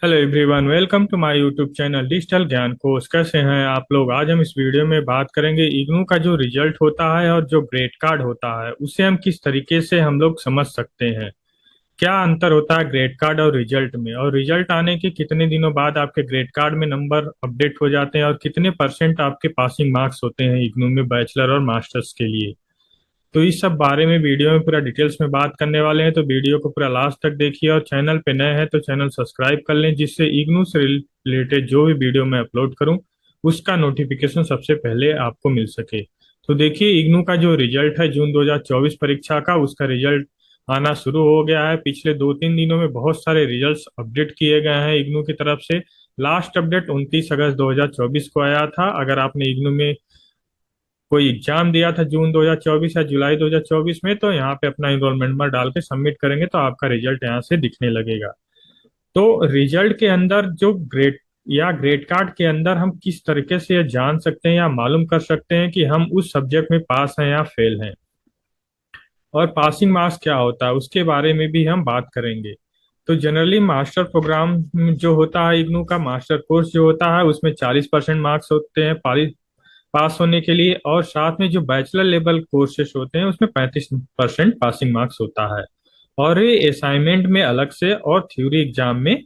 Hello everyone, welcome to my YouTube channel digital Gyan Kosh. कैसे हैं आप लोग? आज हम इस वीडियो में बात करेंगे इग्नू का जो रिजल्ट होता है और जो ग्रेड कार्ड होता है उसे हम किस तरीके से हम लोग समझ सकते हैं। क्या अंतर होता है ग्रेड कार्ड और रिजल्ट में, और रिजल्ट आने के कितने दिनों बाद आपके ग्रेड कार्ड में नंबर अपडेट हो जाते हैं, और कितने परसेंट आपके पासिंग मार्क्स होते हैं इग्नू में बैचलर और मास्टर्स के लिए। तो इस सब बारे में वीडियो में पूरा डिटेल्स में बात करने वाले हैं, तो वीडियो को पूरा लास्ट तक देखिए। और चैनल पे नए हैं तो चैनल सब्सक्राइब कर लें, जिससे इग्नू से रिलेटेड जो भी वीडियो मैं अपलोड करूं उसका नोटिफिकेशन सबसे पहले आपको मिल सके। तो देखिए, इग्नू का जो रिजल्ट है जून 2024 परीक्षा का, उसका रिजल्ट आना शुरू हो गया है। पिछले 2-3 दिनों में बहुत सारे रिजल्ट्स अपडेट किए गए हैं इग्नू की तरफ से। लास्ट अपडेट 29 अगस्त 2024 को आया था। अगर आपने इग्नू में कोई एग्जाम दिया था जून 2024 या जुलाई 2024 में, तो यहाँ पे अपना इनरोलमेंट नंबर डाल के सबमिट करेंगे तो आपका रिजल्ट यहाँ से दिखने लगेगा। तो रिजल्ट के अंदर जो ग्रेड या ग्रेड कार्ड के अंदर हम किस तरीके से ये जान सकते हैं या मालूम कर सकते हैं कि हम उस सब्जेक्ट में पास हैं या फेल हैं, और पासिंग मार्क्स क्या होता है उसके बारे में भी हम बात करेंगे। तो जनरली मास्टर प्रोग्राम जो होता है इग्नू का मास्टर कोर्स जो होता है उसमें 40% मार्क्स होते हैं पास होने के लिए, और साथ में जो बैचलर लेवल कोर्सेज होते हैं उसमें 35% पासिंग मार्क्स होता है। और ये असाइनमेंट में अलग से और थ्योरी एग्जाम में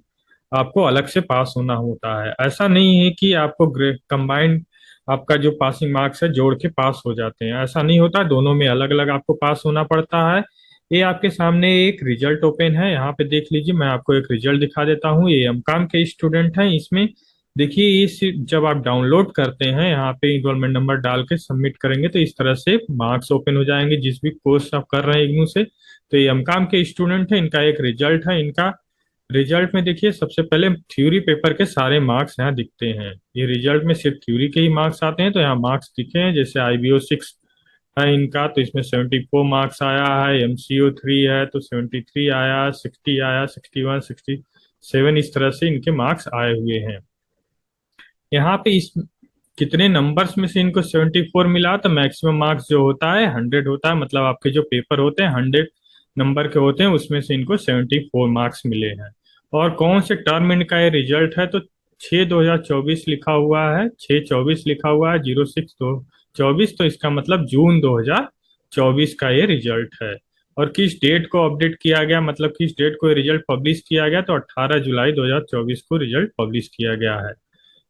आपको अलग से पास होना होता है। ऐसा नहीं है कि आपको कंबाइंड आपका जो पासिंग मार्क्स है जोड़ के पास हो जाते हैं, ऐसा नहीं होता। दोनों में अलग अलग आपको पास होना पड़ता है। ये आपके सामने एक रिजल्ट ओपन है, यहाँ पे देख लीजिए। मैं आपको एक रिजल्ट दिखा देता हूँ। ये एमकॉम के स्टूडेंट हैं। इसमें देखिए, इस जब आप डाउनलोड करते हैं यहाँ पे इनरोलमेंट नंबर डाल के सबमिट करेंगे तो इस तरह से मार्क्स ओपन हो जाएंगे जिस भी कोर्स आप कर रहे हैं इग्नू से। तो ये एमकॉम के स्टूडेंट है, इनका एक रिजल्ट है। इनका रिजल्ट में देखिए, सबसे पहले थ्योरी पेपर के सारे मार्क्स यहाँ दिखते हैं। ये रिजल्ट में सिर्फ थ्योरी के ही मार्क्स आते हैं, तो यहाँ मार्क्स दिखे हैं। जैसे IBO 6 है इनका, तो इसमें 74 मार्क्स आया है। MCO 3 है तो 73 आया, 60 आया, 61, 67, इस तरह से इनके मार्क्स आए हुए हैं। यहाँ पे इस कितने नंबर्स में से इनको 74 मिला, तो मैक्सिमम मार्क्स जो होता है 100 होता है। मतलब आपके जो पेपर होते हैं 100 नंबर के होते हैं, उसमें से इनको 74 मार्क्स मिले हैं। और कौन से टर्म इनका ये रिजल्ट है, तो 6/2024 लिखा हुआ है, 6/24 लिखा हुआ है, 06/2/24। तो इसका मतलब जून 2024 का ये रिजल्ट है। और किस डेट को अपडेट किया गया, मतलब किस डेट को ये रिजल्ट पब्लिश किया गया, तो 18 जुलाई 2024 को रिजल्ट पब्लिश किया गया है।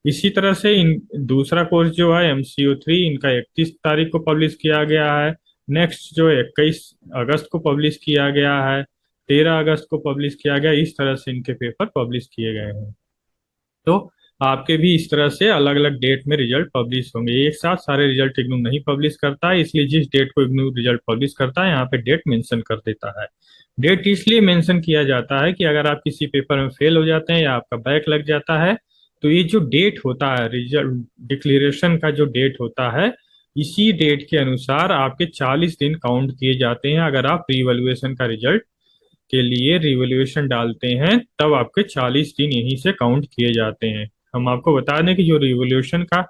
इसी तरह से इन दूसरा कोर्स जो है MCO 3, इनका 31 तारीख को पब्लिश किया गया है। नेक्स्ट जो 21 अगस्त को पब्लिश किया गया है, 13 अगस्त को पब्लिश किया गया। इस तरह से इनके पेपर पब्लिश किए गए हैं। तो आपके भी इस तरह से अलग अलग डेट में रिजल्ट पब्लिश होंगे। एक साथ सारे रिजल्ट इग्नू नहीं पब्लिश करता है, इसलिए जिस डेट को इग्नू रिजल्ट पब्लिश करता है यहाँ पे डेट मेंशन कर देता है। डेट इसलिए मेंशन किया जाता है कि अगर आप किसी पेपर में फेल हो जाते हैं या आपका बैक लग जाता है, तो ये जो डेट होता है रिजल्ट डिक्लेरेशन का, जो डेट होता है, इसी डेट के अनुसार आपके 40 दिन काउंट किए जाते हैं। अगर आप रीवैल्यूएशन का रिजल्ट के लिए रिवोल्यूशन डालते हैं तब आपके 40 दिन यहीं से काउंट किए जाते हैं। हम आपको बता दें कि जो रिवोल्यूशन का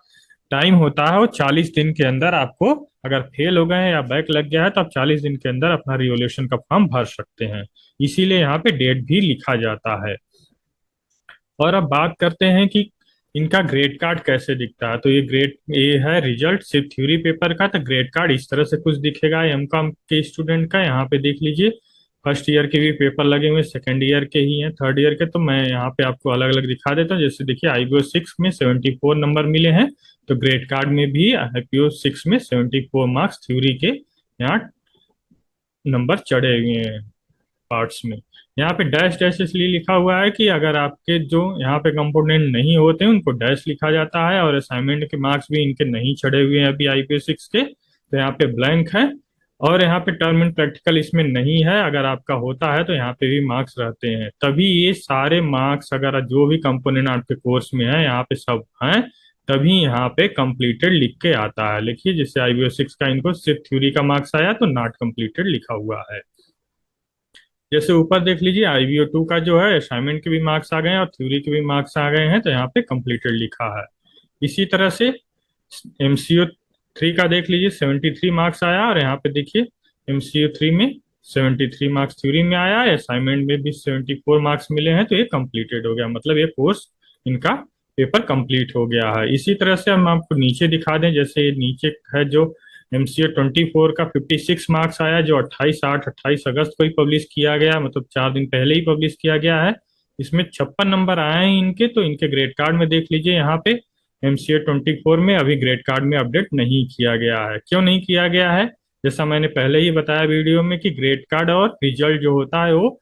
टाइम होता है वो 40 दिन के अंदर, आपको अगर फेल हो गए हैं या बैक लग गया है तो आप 40 दिन के अंदर अपना रिवोल्यूशन का फॉर्म भर सकते हैं। इसीलिए यहाँ पे डेट भी लिखा जाता है। और अब बात करते हैं कि इनका ग्रेड कार्ड कैसे दिखता है। तो ये है रिजल्ट सिर्फ थ्योरी पेपर का। तो ग्रेड कार्ड इस तरह से कुछ दिखेगा एमकॉम के स्टूडेंट का। यहाँ पे देख लीजिए, फर्स्ट ईयर के भी पेपर लगे हुए, सेकेंड ईयर के ही हैं, थर्ड ईयर के। तो मैं यहाँ पे आपको अलग अलग दिखा देता हूँ। जैसे देखिए, IBO 6 में 74 नंबर मिले हैं, तो ग्रेड कार्ड में भी IBO 6 में 74 मार्क्स थ्योरी के यहाँ नंबर चढ़े हुए हैं पार्ट्स में। यहाँ पे डैश डैश इसलिए लिखा हुआ है कि अगर आपके जो यहाँ पे कंपोनेंट नहीं होते हैं उनको डैश लिखा जाता है। और असाइनमेंट के मार्क्स भी इनके नहीं चढ़े हुए हैं अभी IBO 6 के, तो यहाँ पे ब्लैंक है। और यहाँ पे टर्म एंड प्रैक्टिकल इसमें नहीं है। अगर आपका होता है तो यहाँ पे भी मार्क्स रहते हैं। तभी ये सारे मार्क्स, अगर जो भी कंपोनेंट आपके कोर्स में है यहाँ पे सब हैं, तभी यहाँ पे कंप्लीटेड लिख के आता है। लिखिए, जैसे IBO 6 का इनको सिर्फ थ्योरी का मार्क्स आया तो नॉट कंप्लीटेड लिखा हुआ है। जैसे ऊपर देख लीजिए, IBO 2 का जो है असाइनमेंट के भी मार्क्स आ गए हैं और थ्योरी के भी मार्क्स आ गए हैं, तो यहाँ पे कंप्लीटेड लिखा है। इसी तरह से MCO 3 का देख लीजिए, 73 मार्क्स आया, और यहाँ पे देखिए MCO 3 में 73 मार्क्स थ्योरी में आया, असाइनमेंट में भी 74 मार्क्स मिले हैं, तो ये कंप्लीटेड हो गया, मतलब ये कोर्स इनका पेपर कंप्लीट हो गया है। इसी तरह से हम आपको नीचे दिखा दें, जैसे ये नीचे है जो MCA 24 का 56 मार्क्स आया, जो 28 अगस्त को ही पब्लिश किया गया, मतलब 4 दिन पहले ही पब्लिश किया गया है। इसमें 56 नंबर आए हैं इनके, तो इनके ग्रेड कार्ड में देख लीजिए यहाँ पे MCA 24 में अभी ग्रेड कार्ड में अपडेट नहीं किया गया है। क्यों नहीं किया गया है? जैसा मैंने पहले ही बताया वीडियो में कि ग्रेड कार्ड और रिजल्ट जो होता है वो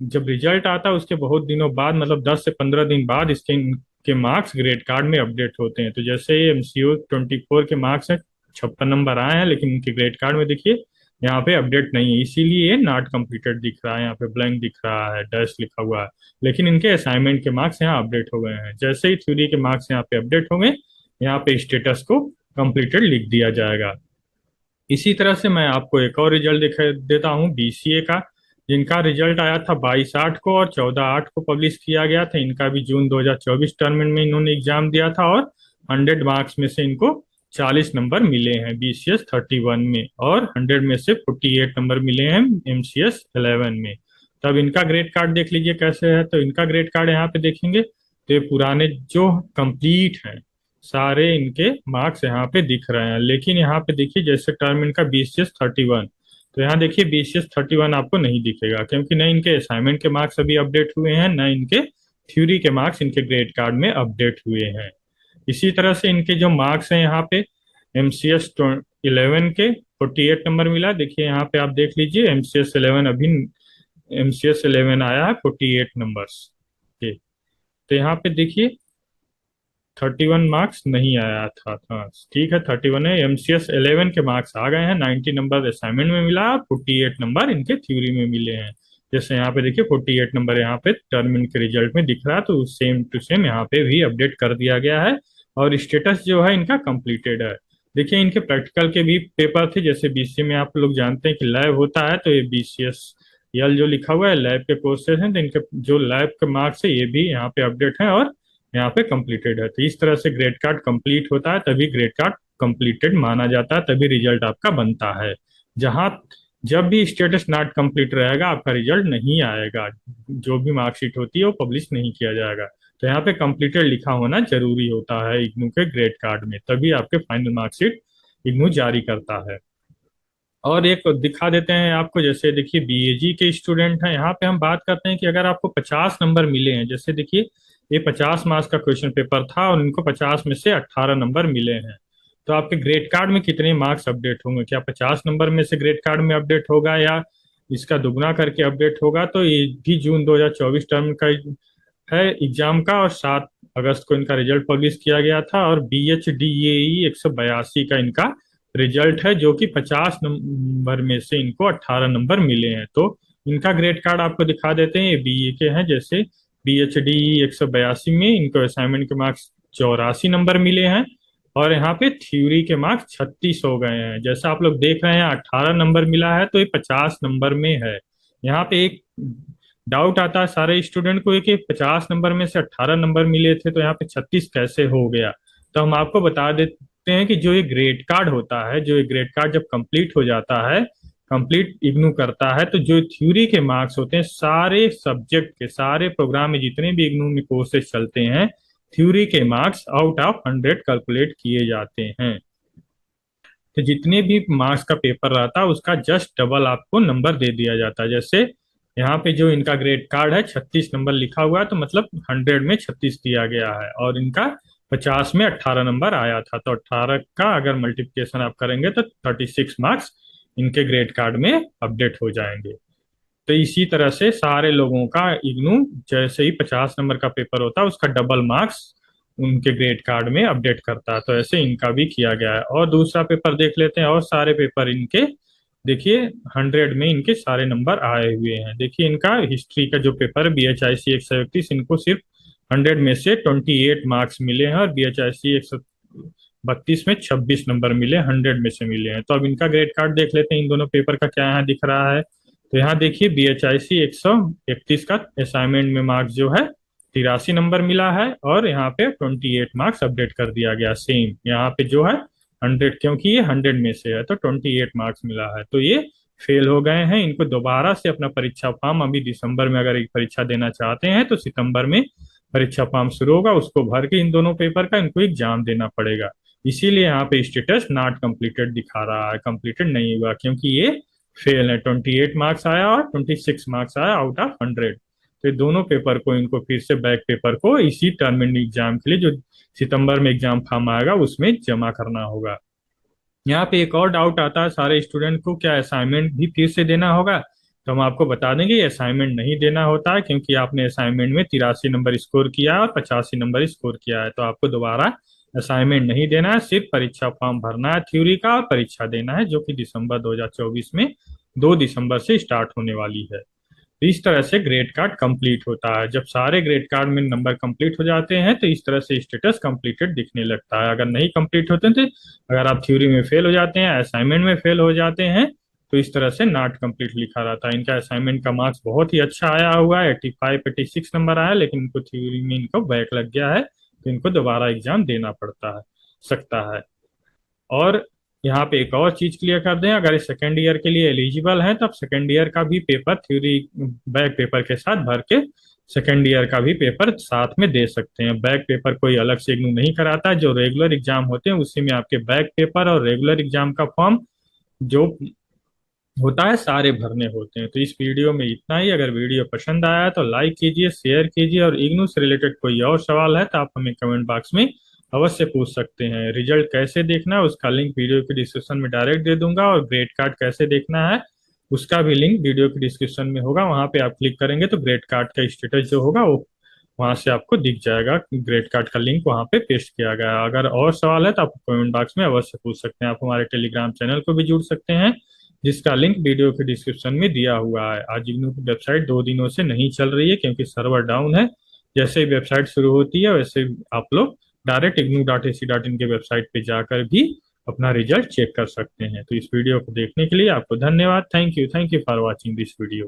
जब रिजल्ट आता है उसके बहुत दिनों बाद, मतलब 10 से 15 दिन बाद इसके इनके मार्क्स ग्रेड कार्ड में अपडेट होते हैं। तो जैसे MCA 24 के मार्क्स हैं, 56 नंबर आए हैं, लेकिन इनके ग्रेड कार्ड में देखिए यहाँ पे अपडेट नहीं है, इसीलिए ये नॉट कंप्लीटेड दिख रहा है, यहाँ पे ब्लैंक दिख रहा है, डैश लिखा हुआ है। लेकिन इनके असाइनमेंट के मार्क्स यहाँ अपडेट हो गए हैं। जैसे ही थ्योरी के मार्क्स यहाँ पे अपडेट होंगे, यहाँ पे स्टेटस को कंप्लीटेड लिख दिया जाएगा। इसी तरह से मैं आपको एक और रिजल्ट दिखा देता हूँ BCA का, जिनका रिजल्ट आया था 22/8 को और 14/8 को पब्लिश किया गया था। इनका भी जून 2024 टर्म में इन्होंने एग्जाम दिया था, और 100 मार्क्स में से इनको 40 नंबर मिले हैं BCS 31 में, और 100 में से 48 नंबर मिले हैं MCS 11 में। तब इनका ग्रेड कार्ड देख लीजिए कैसे है। तो इनका ग्रेड कार्ड यहाँ पे देखेंगे तो ये पुराने जो कंप्लीट हैं सारे इनके मार्क्स यहाँ पे दिख रहे हैं। लेकिन यहाँ पे देखिए जैसे टर्म इनका BCS 31, तो यहाँ देखिए BCS 31 आपको नहीं दिखेगा, क्योंकि न इनके असाइनमेंट के मार्क्स अभी अपडेट हुए हैं, न इनके थ्योरी के मार्क्स इनके ग्रेड कार्ड में अपडेट हुए हैं। इसी तरह से इनके जो मार्क्स हैं यहाँ पे MCS 11 के 48 नंबर मिला। देखिए यहाँ पे आप देख लीजिए MCS 11 अभी MCS 11 आया है 48 नंबर्स के। तो यहाँ पे देखिए 31 मार्क्स नहीं आया था। हाँ ठीक है, 31 है। MCS 11 के मार्क्स आ गए हैं, 90 नंबर असाइनमेंट में मिला, 48 नंबर इनके थ्योरी में मिले हैं। जैसे यहाँ पे देखिए 48 नंबर यहाँ पे टर्म इनके रिजल्ट में दिख रहा है, तो सेम टू सेम यहाँ पे भी अपडेट कर दिया गया है, और स्टेटस जो है इनका कंप्लीटेड है। देखिए इनके प्रैक्टिकल के भी पेपर थे, जैसे BCA में आप लोग जानते हैं कि लैब होता है, तो ये BCS जो लिखा हुआ है लैब के कोर्सेज हैं, तो इनके जो लैब के मार्क्स है ये भी यहाँ पे अपडेट है और यहाँ पे कंप्लीटेड है। तो इस तरह से ग्रेड कार्ड कंप्लीट होता है, तभी ग्रेड कार्ड कंप्लीटेड माना जाता है, तभी रिजल्ट आपका बनता है। जहां जब भी स्टेटस नॉट कंप्लीट रहेगा आपका रिजल्ट नहीं आएगा, जो भी मार्कशीट होती है वो पब्लिश नहीं किया जाएगा। तो यहाँ पे कंप्लीटेड लिखा होना जरूरी होता है इग्नू के ग्रेड कार्ड में, तभी आपके फाइनल मार्कशीट इग्नू जारी करता है। और एक दिखा देते हैं आपको, जैसे देखिए BAG के स्टूडेंट हैं, यहाँ पे हम बात करते हैं कि अगर आपको 50 नंबर मिले हैं, जैसे देखिए ये 50 मार्क्स का क्वेश्चन पेपर था और इनको 50 में से 18 नंबर मिले हैं, तो आपके ग्रेड कार्ड में कितने मार्क्स अपडेट होंगे? क्या 50 नंबर में से ग्रेड कार्ड में अपडेट होगा, या इसका दुगना करके अपडेट होगा? तो ये भी जून 2024 टर्म का है एग्जाम का, और 7 अगस्त को इनका रिजल्ट पब्लिश किया गया था, और BHDAE 182 का इनका रिजल्ट है, जो कि 50 नंबर में से इनको 18 नंबर मिले हैं। तो इनका ग्रेड कार्ड आपको दिखा देते हैं, ये BE के हैं। जैसे BHDE 182 में इनको असाइनमेंट के मार्क्स 84 नंबर मिले हैं, और यहाँ पे थ्योरी के मार्क्स 36 हो गए हैं। जैसा आप लोग देख रहे हैं 18 नंबर मिला है, तो ये 50 नंबर में है। यहाँ पे एक डाउट आता है सारे स्टूडेंट को कि 50 नंबर में से 18 नंबर मिले थे, तो यहाँ पे 36 कैसे हो गया? तो हम आपको बता देते हैं कि जो ये ग्रेड कार्ड होता है, जो ये ग्रेड कार्ड जब कंप्लीट हो जाता है, कंप्लीट इग्नू करता है, तो जो थ्योरी के मार्क्स होते हैं सारे सब्जेक्ट के, सारे प्रोग्राम में जितने भी इग्नू में कोर्सेज चलते हैं, थ्योरी के मार्क्स आउट ऑफ 100 कैलकुलेट किए जाते हैं। तो जितने भी मार्क्स का पेपर रहता है उसका जस्ट डबल आपको नंबर दे दिया जाता है। जैसे यहाँ पे जो इनका ग्रेड कार्ड है 36 नंबर लिखा हुआ है, तो मतलब 100 में 36 दिया गया है, और इनका 50 में 18 नंबर आया था, तो 18 का अगर मल्टीप्लिकेशन आप करेंगे तो 36 मार्क्स इनके ग्रेड कार्ड में अपडेट हो जाएंगे। तो इसी तरह से सारे लोगों का इग्नू जैसे ही 50 नंबर का पेपर होता है उसका डबल मार्क्स उनके ग्रेड कार्ड में अपडेट करता है। तो ऐसे इनका भी किया गया है। और दूसरा पेपर देख लेते हैं, और सारे पेपर इनके देखिए 100 में इनके सारे नंबर आए हुए हैं। देखिए इनका हिस्ट्री का जो पेपर है BHIC 131, इनको सिर्फ 100 में से 28 मार्क्स मिले हैं, और BHIC 132 में 26 नंबर मिले, 100 में से मिले हैं। तो अब इनका ग्रेड कार्ड देख लेते हैं इन दोनों पेपर का क्या यहाँ दिख रहा है। तो यहाँ देखिए BHIC 131 का असाइनमेंट में मार्क्स जो है 83 नंबर मिला है, और यहाँ पे 28 मार्क्स अपडेट कर दिया गया सेम यहाँ पे जो है 100, क्योंकि ये 100 में से है तो 28 मार्क्स मिला है। तो ये फेल हो गए हैं, इनको दोबारा से अपना परीक्षा फॉर्म अभी दिसंबर में अगर एक परीक्षा देना चाहते हैं तो सितंबर में परीक्षा फॉर्म शुरू होगा, उसको भर के इन दोनों पेपर का इनको एग्जाम देना पड़ेगा। इसीलिए यहाँ पे स्टेटस नॉट कंप्लीटेड दिखा रहा है, कंप्लीटेड नहीं हुआ क्योंकि ये फेल है। 28 मार्क्स आया और 26 मार्क्स आया आउट ऑफ 100। तो ये दोनों पेपर को इनको फिर से बैक पेपर को इसी टर्म एग्जाम के लिए जो सितंबर में एग्जाम फॉर्म आएगा उसमें जमा करना होगा। यहाँ पे एक और डाउट आता है सारे स्टूडेंट को, क्या असाइनमेंट भी फिर से देना होगा? तो हम आपको बता देंगे असाइनमेंट नहीं देना होता है, क्योंकि आपने असाइनमेंट में 83 नंबर स्कोर किया है और 85 नंबर स्कोर किया है, तो आपको दोबारा असाइनमेंट नहीं देना है। सिर्फ परीक्षा फॉर्म भरना है थ्योरी का और परीक्षा देना है, जो कि दिसंबर 2024 में 2 दिसंबर से स्टार्ट होने वाली है। तो इस तरह से ग्रेड कार्ड कंप्लीट होता है। जब सारे ग्रेड कार्ड में नंबर कंप्लीट हो जाते हैं तो इस तरह से स्टेटस कंप्लीटेड दिखने लगता है। अगर नहीं कंप्लीट होते तो अगर आप थ्योरी में फेल हो जाते हैं, असाइनमेंट में फेल हो जाते हैं, तो इस तरह से नॉट कंप्लीट लिखा रहता है। इनका असाइनमेंट का मार्क्स बहुत ही अच्छा आया हुआ है, 85 86 नंबर आया, लेकिन इनको थ्योरी में इनको बैक लग गया है, तो इनको दोबारा एग्जाम देना पड़ता है सकता है। और यहाँ पे एक और चीज क्लियर कर दें, अगर सेकेंड ईयर के लिए एलिजिबल है तो आप सेकेंड ईयर का भी पेपर थ्योरी बैक पेपर के साथ भर के सेकेंड ईयर का भी पेपर साथ में दे सकते हैं। बैक पेपर कोई अलग से इग्नू नहीं कराता है, जो रेगुलर एग्जाम होते हैं उसी में आपके बैक पेपर और रेगुलर एग्जाम का फॉर्म जो होता है सारे भरने होते हैं। तो इस वीडियो में इतना ही। अगर वीडियो पसंद आया तो लाइक कीजिए, शेयर कीजिए, और इग्नू से रिलेटेड कोई और सवाल है तो आप हमें कमेंट बॉक्स में अवश्य पूछ सकते हैं। रिजल्ट कैसे देखना है उसका लिंक वीडियो के डिस्क्रिप्शन में डायरेक्ट दे दूंगा, और ग्रेड कार्ड कैसे देखना है उसका भी लिंक वीडियो के डिस्क्रिप्शन में होगा। वहां पे आप क्लिक करेंगे तो ग्रेड कार्ड का स्टेटस जो होगा वो वहां से आपको दिख जाएगा। ग्रेड कार्ड का लिंक वहां पे पेस्ट किया गया है। अगर और सवाल है तो आप कमेंट बॉक्स में अवश्य पूछ सकते हैं। आप हमारे टेलीग्राम चैनल को भी जुड़ सकते हैं, जिसका लिंक वीडियो के डिस्क्रिप्शन में दिया हुआ है। आज इग्नू की वेबसाइट 2 दिनों से नहीं चल रही है क्योंकि सर्वर डाउन है। जैसे ही वेबसाइट शुरू होती है वैसे ही आप लोग डायरेक्ट ignu.ac.in के वेबसाइट पे जाकर भी अपना रिजल्ट चेक कर सकते हैं। तो इस वीडियो को देखने के लिए आपको धन्यवाद। Thank you for watching this video.